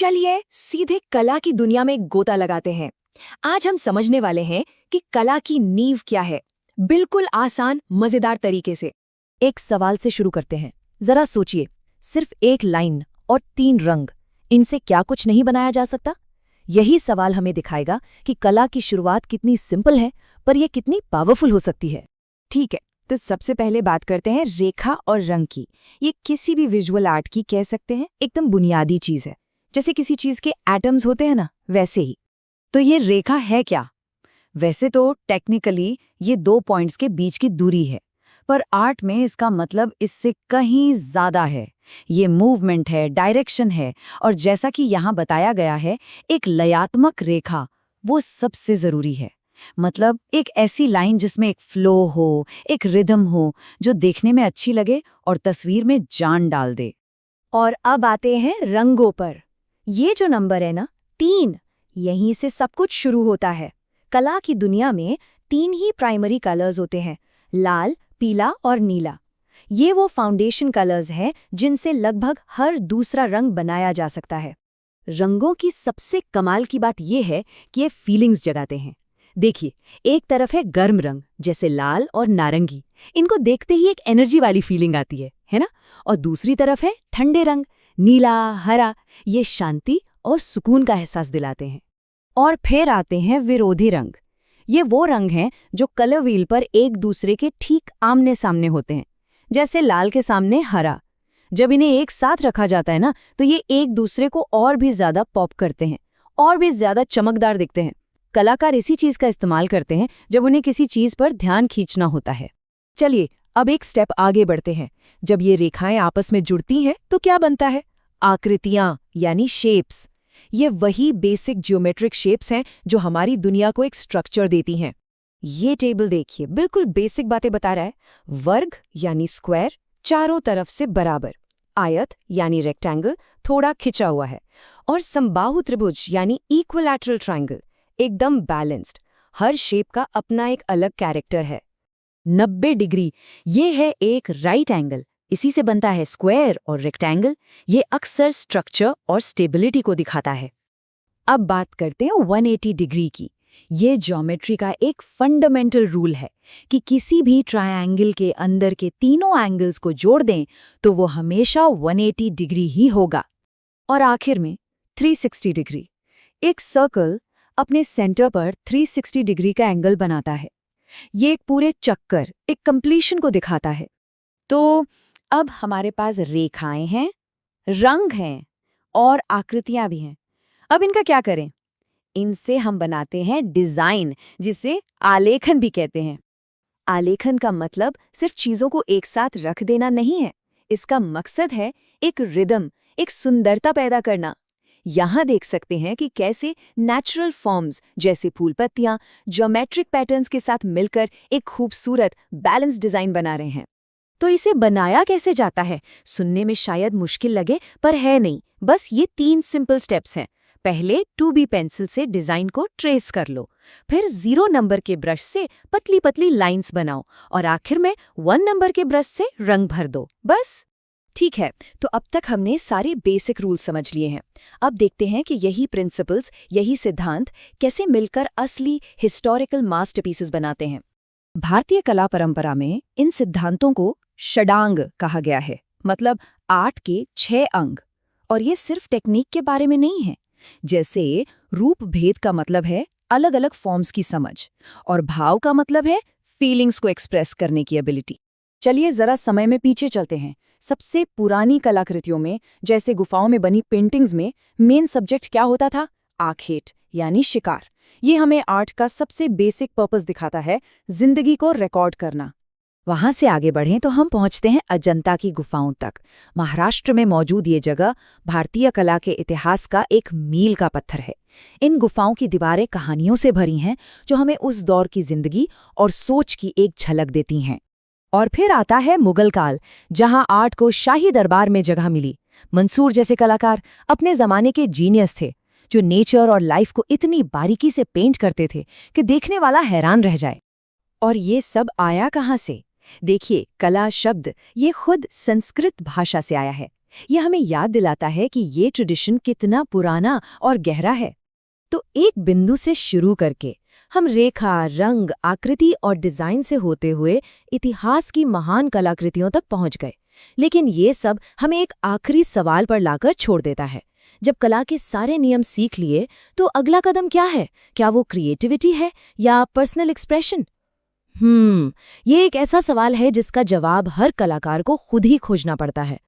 चलिए सीधे कला की दुनिया में गोता लगाते हैं। आज हम समझने वाले हैं कि कला की नींव क्या है, बिल्कुल आसान मजेदार तरीके से। एक सवाल से शुरू करते हैं। जरा सोचिए, सिर्फ एक लाइन और 3 रंग, इनसे क्या कुछ नहीं बनाया जा सकता? यही सवाल हमें दिखाएगा कि कला की शुरुआत कितनी सिंपल है, पर यह कितनी पावरफुल हो सकती है। ठीक है, तो सबसे पहले बात करते हैं रेखा और रंग की। ये किसी भी विजुअल आर्ट की कह सकते हैं एकदम बुनियादी चीज है। जैसे किसी चीज के एटम्स होते हैं ना, वैसे ही। तो ये रेखा है क्या? वैसे तो टेक्निकली ये 2 पॉइंट्स के बीच की दूरी है, पर आर्ट में इसका मतलब इससे कहीं ज्यादा है। ये मूवमेंट है, डायरेक्शन है, और जैसा कि यहाँ बताया गया है, एक लयात्मक रेखा वो सबसे जरूरी है। मतलब एक ऐसी लाइन जिसमें एक फ्लो हो, एक रिदम हो, जो देखने में अच्छी लगे और तस्वीर में जान डाल दे। और अब आते हैं रंगों पर। ये जो नंबर है ना, 3, यहीं से सब कुछ शुरू होता है। कला की दुनिया में 3 ही प्राइमरी कलर्स होते हैं, लाल, पीला और नीला। ये वो फाउंडेशन कलर्स हैं जिनसे लगभग हर दूसरा रंग बनाया जा सकता है। रंगों की सबसे कमाल की बात ये है कि ये फीलिंग्स जगाते हैं। देखिए, एक तरफ है गर्म रंग जैसे लाल और नारंगी, इनको देखते ही एक एनर्जी वाली फीलिंग आती है ना? और दूसरी तरफ है ठंडे रंग, नीला, हरा, ये शांति और सुकून का एहसास दिलाते हैं। और फिर आते हैं विरोधी रंग। ये वो रंग हैं जो कलर व्हील पर एक दूसरे के ठीक आमने सामने होते हैं, जैसे लाल के सामने हरा। जब इन्हें एक साथ रखा जाता है ना, तो ये एक दूसरे को और भी ज्यादा पॉप करते हैं, और भी ज्यादा चमकदार दिखते हैं। कलाकार इसी चीज का इस्तेमाल करते हैं जब उन्हें किसी चीज पर ध्यान खींचना होता है। चलिए अब एक स्टेप आगे बढ़ते हैं। जब ये रेखाएं आपस में जुड़ती हैं तो क्या बनता है? आकृतियां, यानी शेप्स। ये वही बेसिक जियोमेट्रिक शेप्स हैं जो हमारी दुनिया को एक स्ट्रक्चर देती हैं। ये टेबल देखिए, बिल्कुल बेसिक बातें बता रहा है। वर्ग यानी स्क्वायर, चारों तरफ से बराबर। आयत यानी रेक्टेंगल, थोड़ा खिंचा हुआ है। और समबाहु त्रिभुज यानी इक्विलैटरल ट्रायंगल, एकदम बैलेंस्ड। हर शेप का अपना एक अलग कैरेक्टर है। 90 डिग्री, ये है एक राइट एंगल, इसी से बनता है स्क्वायर और रेक्टेंगल। ये अक्सर स्ट्रक्चर और स्टेबिलिटी को दिखाता है। अब बात करते हैं 180 डिग्री की। ये ज्योमेट्री का एक फंडामेंटल रूल है कि किसी भी ट्रायंगल के अंदर के तीनों एंगल्स को जोड़ दें तो वो हमेशा 180 डिग्री ही होगा। और आखिर में 360 डिग्री। एक सर्कल अपने सेंटर पर 360 डिग्री का एंगल बनाता है। ये एक पूरे चक्कर, एक कंप्लीशन को दिखाता है। तो अब हमारे पास रेखाएं हैं, रंग हैं और आकृतियां भी हैं। अब इनका क्या करें? इनसे हम बनाते हैं डिजाइन, जिसे आलेखन भी कहते हैं। आलेखन का मतलब सिर्फ चीजों को एक साथ रख देना नहीं है। इसका मकसद है एक रिदम, एक सुंदरता पैदा करना। यहाँ देख सकते हैं कि कैसे नेचुरल फॉर्म्स जैसे फूल पत्तियां ज्योमेट्रिक पैटर्न्स के साथ मिलकर एक खूबसूरत बैलेंस डिजाइन बना रहे हैं। तो इसे बनाया कैसे जाता है? सुनने में शायद मुश्किल लगे, पर है नहीं। बस ये 3 सिंपल स्टेप्स हैं। पहले 2B पेंसिल से डिजाइन को ट्रेस कर लो, फिर 0 नंबर के ब्रश से पतली पतली लाइंस बनाओ, और आखिर में 1 नंबर के ब्रश से रंग भर दो। बस। ठीक है, तो अब तक हमने सारे बेसिक रूल्स समझ लिए हैं। अब देखते हैं कि यही प्रिंसिपल्स, यही सिद्धांत कैसे मिलकर असली हिस्टोरिकल मास्टरपीसेस बनाते हैं। भारतीय कला परंपरा में इन सिद्धांतों को षडांग कहा गया है, मतलब 8 के 6 अंग। और ये सिर्फ टेक्निक के बारे में नहीं है। जैसे रूप भेद का मतलब है अलग अलग फॉर्म्स की समझ, और भाव का मतलब है फीलिंग्स को एक्सप्रेस करने की एबिलिटी। चलिए जरा समय में पीछे चलते हैं। सबसे पुरानी कलाकृतियों में, जैसे गुफाओं में बनी पेंटिंग्स में, मेन सब्जेक्ट क्या होता था? आखेट, यानी शिकार। ये हमें आर्ट का सबसे बेसिक पर्पस दिखाता है, जिंदगी को रिकॉर्ड करना। वहां से आगे बढ़ें तो हम पहुंचते हैं अजंता की गुफाओं तक। महाराष्ट्र में मौजूद ये जगह भारतीय कला के इतिहास का एक मील का पत्थर है। इन गुफाओं की दीवारें कहानियों से भरी हैं जो हमें उस दौर की जिंदगी और सोच की एक झलक देती हैं। और फिर आता है मुगल काल, जहां आर्ट को शाही दरबार में जगह मिली। मंसूर जैसे कलाकार अपने जमाने के जीनियस थे, जो नेचर और लाइफ को इतनी बारीकी से पेंट करते थे कि देखने वाला हैरान रह जाए। और ये सब आया कहाँ से? देखिए, कला शब्द ये खुद संस्कृत भाषा से आया है। ये हमें याद दिलाता है कि ये ट्रेडिशन कितना पुराना और गहरा है। तो एक बिंदु से शुरू करके हम रेखा, रंग, आकृति और डिजाइन से होते हुए इतिहास की महान कलाकृतियों तक पहुंच गए। लेकिन ये सब हमें एक आखिरी सवाल पर लाकर छोड़ देता है। जब कला के सारे नियम सीख लिए तो अगला कदम क्या है? क्या वो क्रिएटिविटी है या पर्सनल एक्सप्रेशन? ये एक ऐसा सवाल है जिसका जवाब हर कलाकार को खुद ही खोजना पड़ता है।